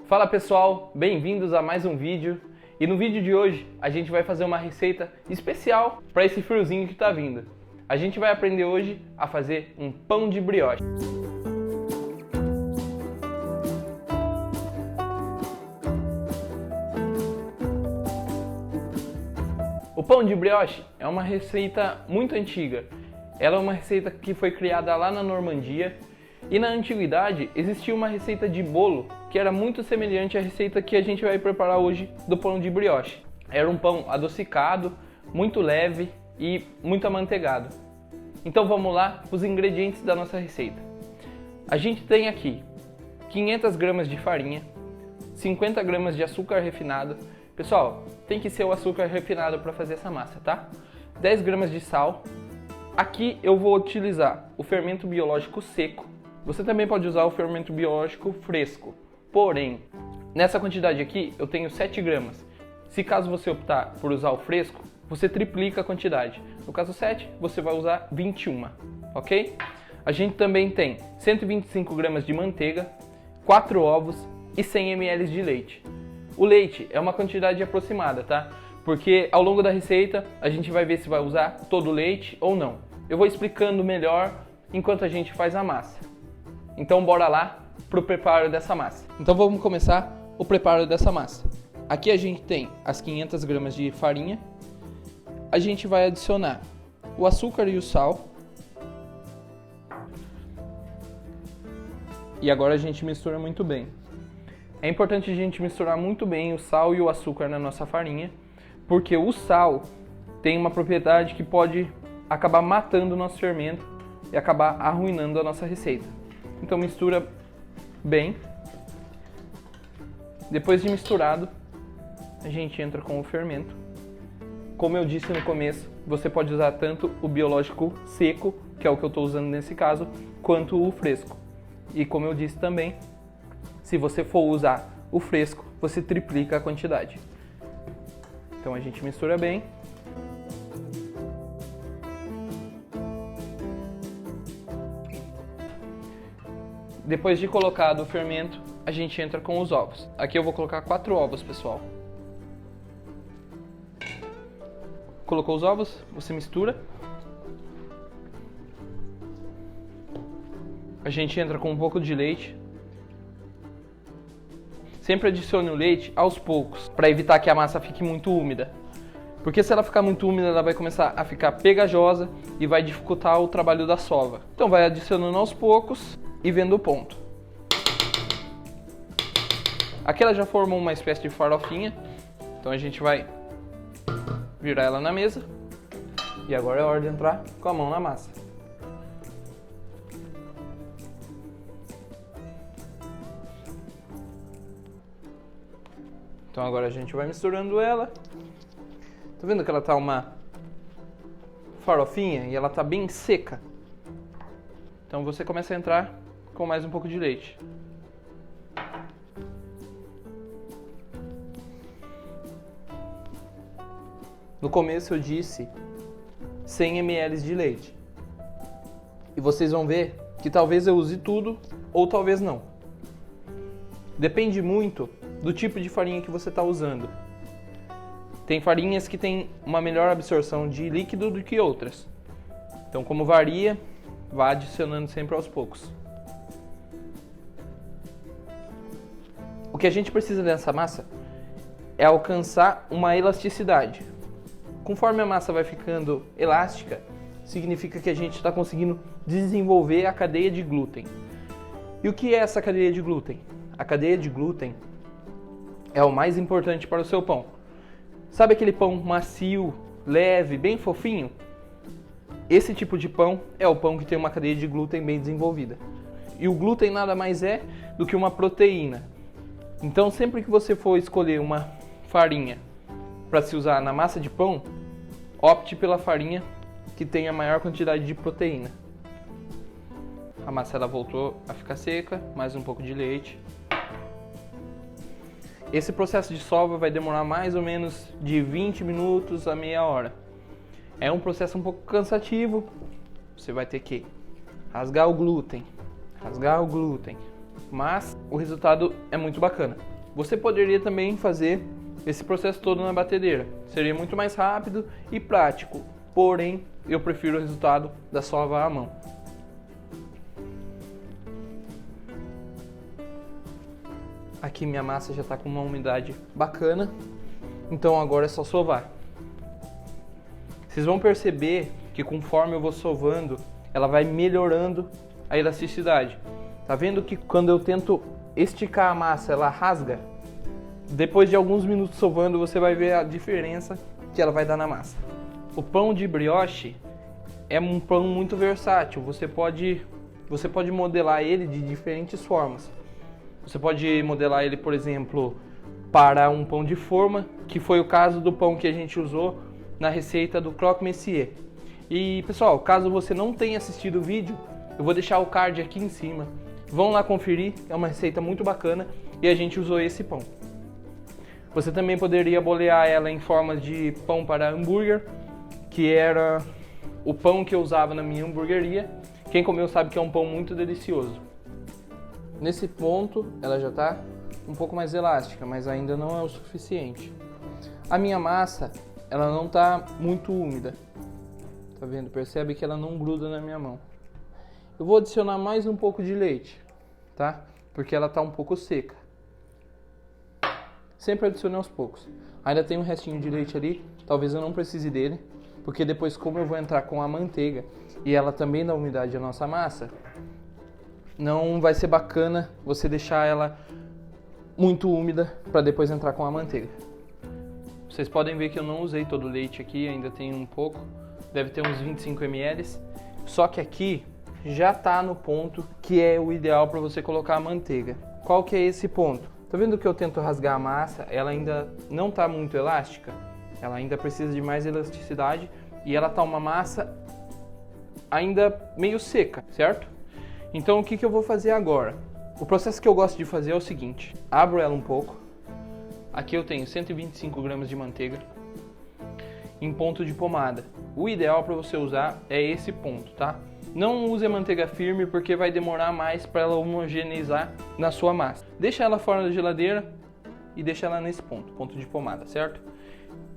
Fala pessoal, bem-vindos a mais um vídeo. E no vídeo de hoje a gente vai fazer uma receita especial para esse friozinho que está vindo. A gente vai aprender hoje a fazer um pão de brioche. O pão de brioche é uma receita muito antiga. Ela é uma receita que foi criada lá na Normandia. E na antiguidade existia uma receita de bolo que era muito semelhante à receita que a gente vai preparar hoje do pão de brioche. Era um pão adocicado, muito leve e muito amanteigado. Então vamos lá, os ingredientes da nossa receita. A gente tem aqui 500 gramas de farinha, 50 gramas de açúcar refinado. Pessoal, tem que ser o açúcar refinado para fazer essa massa, tá? 10 gramas de sal. Aqui eu vou utilizar o fermento biológico seco. Você também pode usar o fermento biológico fresco. Porém, nessa quantidade aqui eu tenho 7 gramas. Se caso você optar por usar o fresco, você triplica a quantidade. No caso 7, você vai usar 21, ok? A gente também tem 125 gramas de manteiga, 4 ovos e 100 ml de leite. O leite é uma quantidade aproximada, tá? Porque ao longo da receita a gente vai ver se vai usar todo o leite ou não. Eu vou explicando melhor enquanto a gente faz a massa. Então bora lá para o preparo dessa massa. Então vamos começar o preparo dessa massa. Aqui a gente tem as 500 gramas de farinha. A gente vai adicionar o açúcar e o sal. E agora a gente mistura muito bem. É importante a gente misturar muito bem o sal e o açúcar na nossa farinha, porque o sal tem uma propriedade que pode acabar matando o nosso fermento e acabar arruinando a nossa receita. Então mistura bem. Depois de misturado, a gente entra com o fermento. Como eu disse no começo, você pode usar tanto o biológico seco, que é o que eu estou usando nesse caso, quanto o fresco. E como eu disse também, se você for usar o fresco, você triplica a quantidade. Então a gente mistura bem. Depois de colocado o fermento, a gente entra com os ovos. Aqui eu vou colocar 4 ovos, pessoal. Colocou os ovos, você mistura. A gente entra com um pouco de leite. Sempre adicione o leite aos poucos, para evitar que a massa fique muito úmida. Porque se ela ficar muito úmida, ela vai começar a ficar pegajosa e vai dificultar o trabalho da sova. Então vai adicionando aos poucos e vendo o ponto. Aqui ela já formou uma espécie de farofinha. Então a gente vai virar ela na mesa. E agora é hora de entrar com a mão na massa. Então agora a gente vai misturando ela. Tá vendo que ela tá uma farofinha e ela tá bem seca? Então você começa a entrar com mais um pouco de leite. No começo eu disse 100 ml de leite. E vocês vão ver que talvez eu use tudo ou talvez não. Depende muito do tipo de farinha que você está usando. Tem farinhas que têm uma melhor absorção de líquido do que outras. Então, como varia, vá adicionando sempre aos poucos. O que a gente precisa dessa massa é alcançar uma elasticidade. Conforme a massa vai ficando elástica, significa que a gente está conseguindo desenvolver a cadeia de glúten. E o que é essa cadeia de glúten? A cadeia de glúten é o mais importante para o seu pão. Sabe aquele pão macio, leve, bem fofinho? Esse tipo de pão é o pão que tem uma cadeia de glúten bem desenvolvida. E o glúten nada mais é do que uma proteína. Então sempre que você for escolher uma farinha para se usar na massa de pão, opte pela farinha que tem a maior quantidade de proteína. A massa ela voltou a ficar seca, mais um pouco de leite. Esse processo de sova vai demorar mais ou menos de 20 minutos a meia hora. É um processo um pouco cansativo, você vai ter que rasgar o glúten, mas o resultado é muito bacana. você poderia também fazer esse processo todo na batedeira. Seria muito mais rápido e prático, porém eu prefiro o resultado da sova à mão. Aqui minha massa já está com uma umidade bacana, então agora é só sovar. Vocês vão perceber que conforme eu vou sovando, ela vai melhorando a elasticidade. Tá vendo que quando eu tento esticar a massa, ela rasga? Depois de alguns minutos sovando, você vai ver a diferença que ela vai dar na massa. O pão de brioche é um pão muito versátil. Você pode modelar ele de diferentes formas. Você pode modelar ele, por exemplo, para um pão de forma, que foi o caso do pão que a gente usou na receita do Croque Monsieur. E pessoal, caso você não tenha assistido o vídeo, eu vou deixar o card aqui em cima. Vão lá conferir, é uma receita muito bacana e a gente usou esse pão. Você também poderia bolear ela em forma de pão para hambúrguer, que era o pão que eu usava na minha hamburgueria. Quem comeu sabe que é um pão muito delicioso. Nesse ponto, ela já está um pouco mais elástica, mas ainda não é o suficiente. A minha massa, ela não está muito úmida. Tá vendo? Percebe que ela não gruda na minha mão. Eu vou adicionar mais um pouco de leite, tá? Porque ela está um pouco seca. Sempre adicione aos poucos. Ainda tem um restinho de leite ali, talvez eu não precise dele, porque depois, como eu vou entrar com a manteiga e ela também dá umidade à nossa massa, não vai ser bacana você deixar ela muito úmida para depois entrar com a manteiga. Vocês podem ver que eu não usei todo o leite aqui, ainda tem um pouco, deve ter uns 25 ml, só que aqui já está no ponto que é o ideal para você colocar a manteiga. Qual que é esse ponto? Tá vendo que eu tento rasgar a massa, ela ainda não está muito elástica, ela ainda precisa de mais elasticidade e ela tá uma massa ainda meio seca, certo? Então o que eu vou fazer agora? O processo que eu gosto de fazer é o seguinte: abro ela um pouco, aqui eu tenho 125 gramas de manteiga em ponto de pomada. O ideal para você usar é esse ponto, tá? Não use a manteiga firme porque vai demorar mais para ela homogeneizar na sua massa. Deixa ela fora da geladeira e deixa ela nesse ponto de pomada, certo?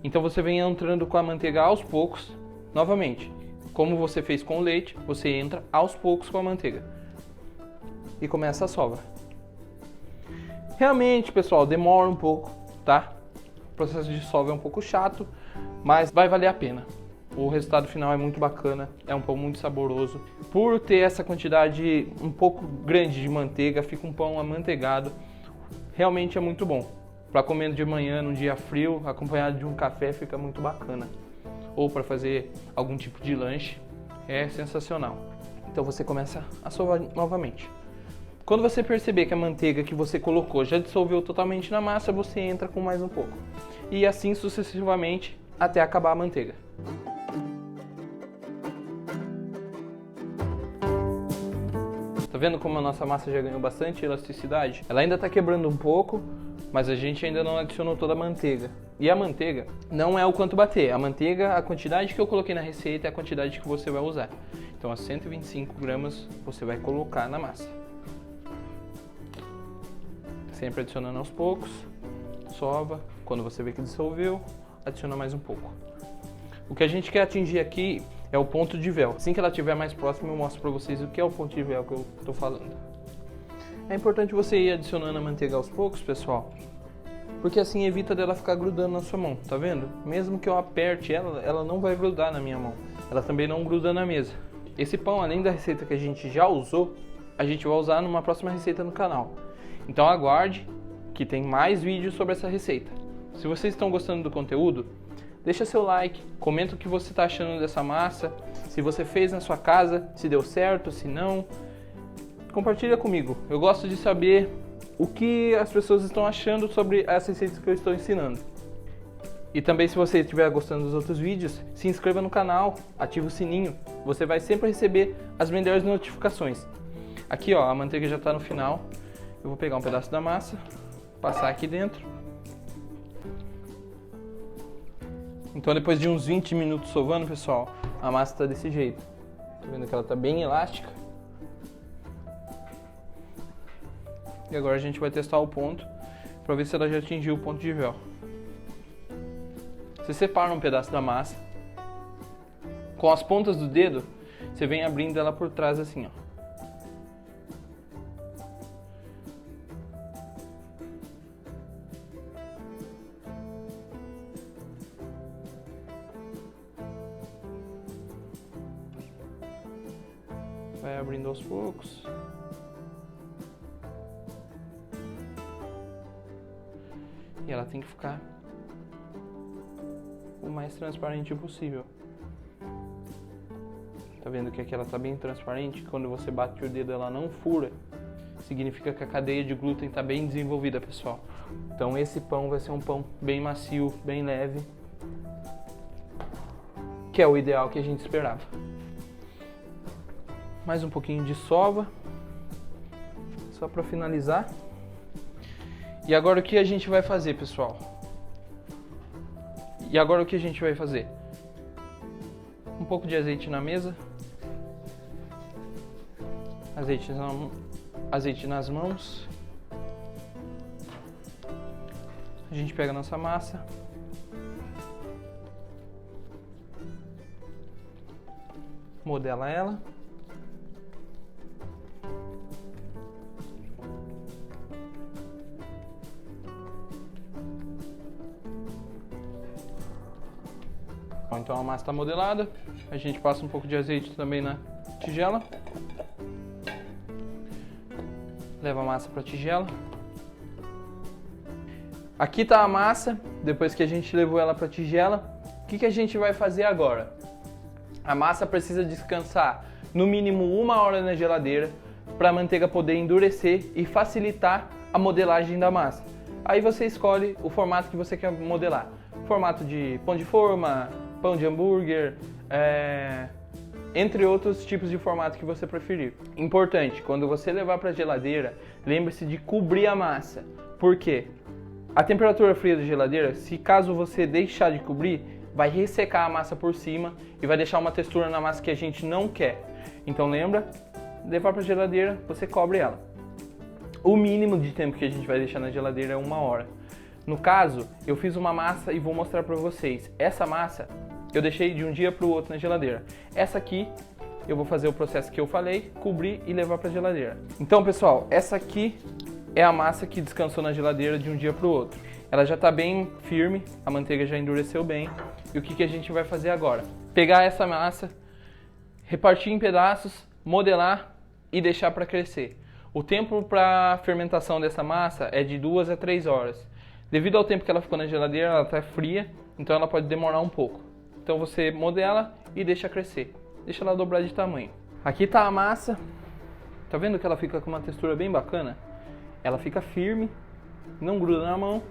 Então você vem entrando com a manteiga aos poucos, novamente. Como você fez com o leite, você entra aos poucos com a manteiga e começa a sova. Realmente, pessoal, demora um pouco, tá? O processo de sova é um pouco chato, mas vai valer a pena. O resultado final é muito bacana, é um pão muito saboroso. Por ter essa quantidade um pouco grande de manteiga, fica um pão amanteigado. Realmente é muito bom. Para comer de manhã, num dia frio, acompanhado de um café, fica muito bacana. Ou para fazer algum tipo de lanche, é sensacional. Então você começa a sovar novamente. Quando você perceber que a manteiga que você colocou já dissolveu totalmente na massa, você entra com mais um pouco. E assim sucessivamente até acabar a manteiga. Tá vendo como a nossa massa já ganhou bastante elasticidade? Ela ainda está quebrando um pouco, mas a gente ainda não adicionou toda a manteiga. E a manteiga não é o quanto bater. A manteiga, a quantidade que eu coloquei na receita é a quantidade que você vai usar. Então as 125 gramas você vai colocar na massa. Sempre adicionando aos poucos, sova. Quando você vê que dissolveu, adiciona mais um pouco. O que a gente quer atingir aqui é o ponto de véu. Assim que ela estiver mais próxima, eu mostro para vocês o que é o ponto de véu que eu estou falando. É importante você ir adicionando a manteiga aos poucos, pessoal, porque assim evita dela ficar grudando na sua mão, tá vendo? Mesmo que eu aperte ela, ela não vai grudar na minha mão. Ela também não gruda na mesa. Esse pão, além da receita que a gente já usou, a gente vai usar numa próxima receita no canal. Então aguarde que tem mais vídeos sobre essa receita. Se vocês estão gostando do conteúdo, deixa seu like, comenta o que você está achando dessa massa, se você fez na sua casa, se deu certo, se não. Compartilha comigo, eu gosto de saber o que as pessoas estão achando sobre as receitas que eu estou ensinando. E também, se você estiver gostando dos outros vídeos, se inscreva no canal, ative o sininho, você vai sempre receber as melhores notificações. Aqui ó, a manteiga já está no final, eu vou pegar um pedaço da massa, passar aqui dentro. Então depois de uns 20 minutos sovando, pessoal, a massa está desse jeito. Tá vendo que ela está bem elástica? E agora a gente vai testar o ponto. para ver se ela já atingiu o ponto de véu. Você separa um pedaço da massa. Com as pontas do dedo, você vem abrindo ela por trás assim, ó. Vai abrindo aos poucos. E ela tem que ficar o mais transparente possível. Tá vendo que aqui ela tá bem transparente? Quando você bate o dedo ela não fura. Significa que a cadeia de glúten tá bem desenvolvida, pessoal. Então esse pão vai ser um pão bem macio, bem leve. Que é o ideal que a gente esperava. Mais um pouquinho de sova. Só para finalizar. E agora o que a gente vai fazer, pessoal? Um pouco de azeite na mesa. Azeite nas mãos. A gente pega a nossa massa. Modela ela. Então a massa está modelada, a gente passa um pouco de azeite também na tigela, leva a massa para a tigela. Aqui está a massa, depois que a gente levou ela para a tigela, o que a gente vai fazer agora? A massa precisa descansar no mínimo 1 hora na geladeira para a manteiga poder endurecer e facilitar a modelagem da massa. Aí você escolhe o formato que você quer modelar, formato de pão de forma, pão de hambúrguer, entre outros tipos de formato que você preferir. Importante, quando você levar para a geladeira, lembre-se de cobrir a massa. Por quê? A temperatura fria da geladeira, se caso você deixar de cobrir, vai ressecar a massa por cima e vai deixar uma textura na massa que a gente não quer. Então lembra, levar para a geladeira, você cobre ela. O mínimo de tempo que a gente vai deixar na geladeira é 1 hora. No caso, eu fiz uma massa e vou mostrar para vocês. Essa massa eu deixei de um dia para o outro na geladeira. Essa aqui eu vou fazer o processo que eu falei, cobrir e levar para a geladeira. Então, pessoal, essa aqui é a massa que descansou na geladeira de um dia para o outro. Ela já está bem firme, a manteiga já endureceu bem. E o que a gente vai fazer agora? Pegar essa massa, repartir em pedaços, modelar e deixar para crescer. O tempo para fermentação dessa massa é de 2 a 3 horas. Devido ao tempo que ela ficou na geladeira, ela está fria, então ela pode demorar um pouco. Então você modela e deixa crescer. Deixa ela dobrar de tamanho. Aqui está a massa. Tá vendo que ela fica com uma textura bem bacana? Ela fica firme, não gruda na mão.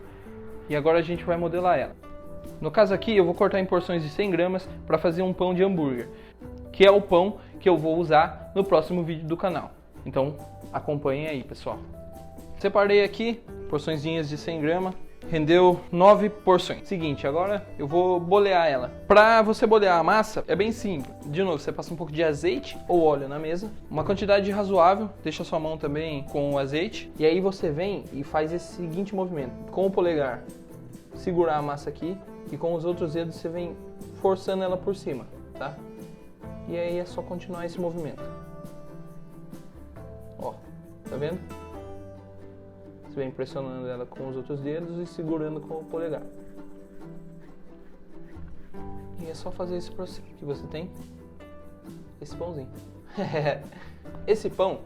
E agora a gente vai modelar ela. No caso aqui eu vou cortar em porções de 100 gramas para fazer um pão de hambúrguer, que é o pão que eu vou usar no próximo vídeo do canal. Então acompanhem aí, pessoal. Separei aqui porçõezinhas de 100 gramas. Rendeu 9 porções. Seguinte, agora eu vou bolear ela. Pra você bolear a massa, é bem simples. De novo, você passa um pouco de azeite ou óleo na mesa. Uma quantidade razoável. Deixa a sua mão também com o azeite. E aí você vem e faz esse seguinte movimento. Com o polegar, segurar a massa aqui. E com os outros dedos você vem forçando ela por cima, tá? E aí é só continuar esse movimento. Ó, tá vendo? Você vem pressionando ela com os outros dedos e segurando com o polegar. E é só fazer esse processo que você tem esse pãozinho. Esse pão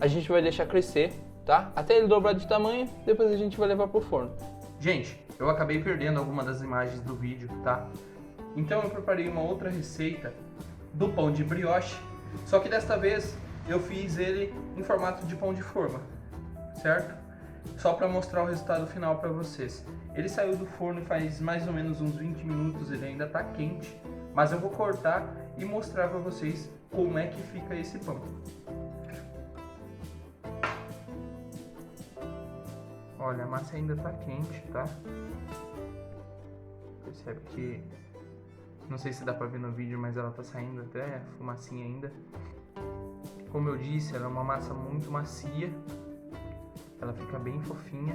a gente vai deixar crescer, tá? Até ele dobrar de tamanho, depois a gente vai levar pro forno. Gente, eu acabei perdendo alguma das imagens do vídeo, tá? Então eu preparei uma outra receita do pão de brioche, só que desta vez eu fiz ele em formato de pão de forma, certo? Só para mostrar o resultado final para vocês. Ele saiu do forno faz mais ou menos uns 20 minutos, ele ainda está quente, mas eu vou cortar e mostrar para vocês como é que fica esse pão. Olha, a massa ainda está quente, tá? Percebe que, não sei se dá para ver no vídeo, mas ela está saindo até fumacinha ainda. Como eu disse, ela é uma massa muito macia. Ela fica bem fofinha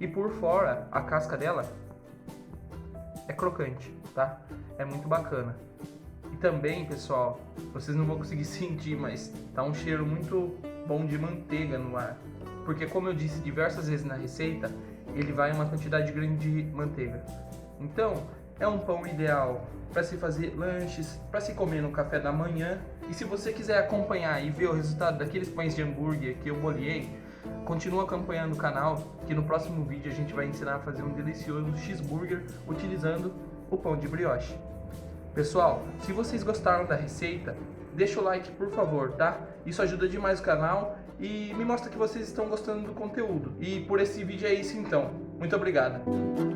e por fora a casca dela é crocante, tá? É muito bacana. E também, pessoal, vocês não vão conseguir sentir, mas tá um cheiro muito bom de manteiga no ar. Porque como eu disse diversas vezes na receita, ele vai em uma quantidade grande de manteiga. Então, é um pão ideal para se fazer lanches, para se comer no café da manhã. E se você quiser acompanhar e ver o resultado daqueles pães de hambúrguer que eu bolhei, continua acompanhando o canal, que no próximo vídeo a gente vai ensinar a fazer um delicioso cheeseburger utilizando o pão de brioche. Pessoal, se vocês gostaram da receita, deixa o like por favor, tá? Isso ajuda demais o canal e me mostra que vocês estão gostando do conteúdo. E por esse vídeo é isso então. Muito obrigado!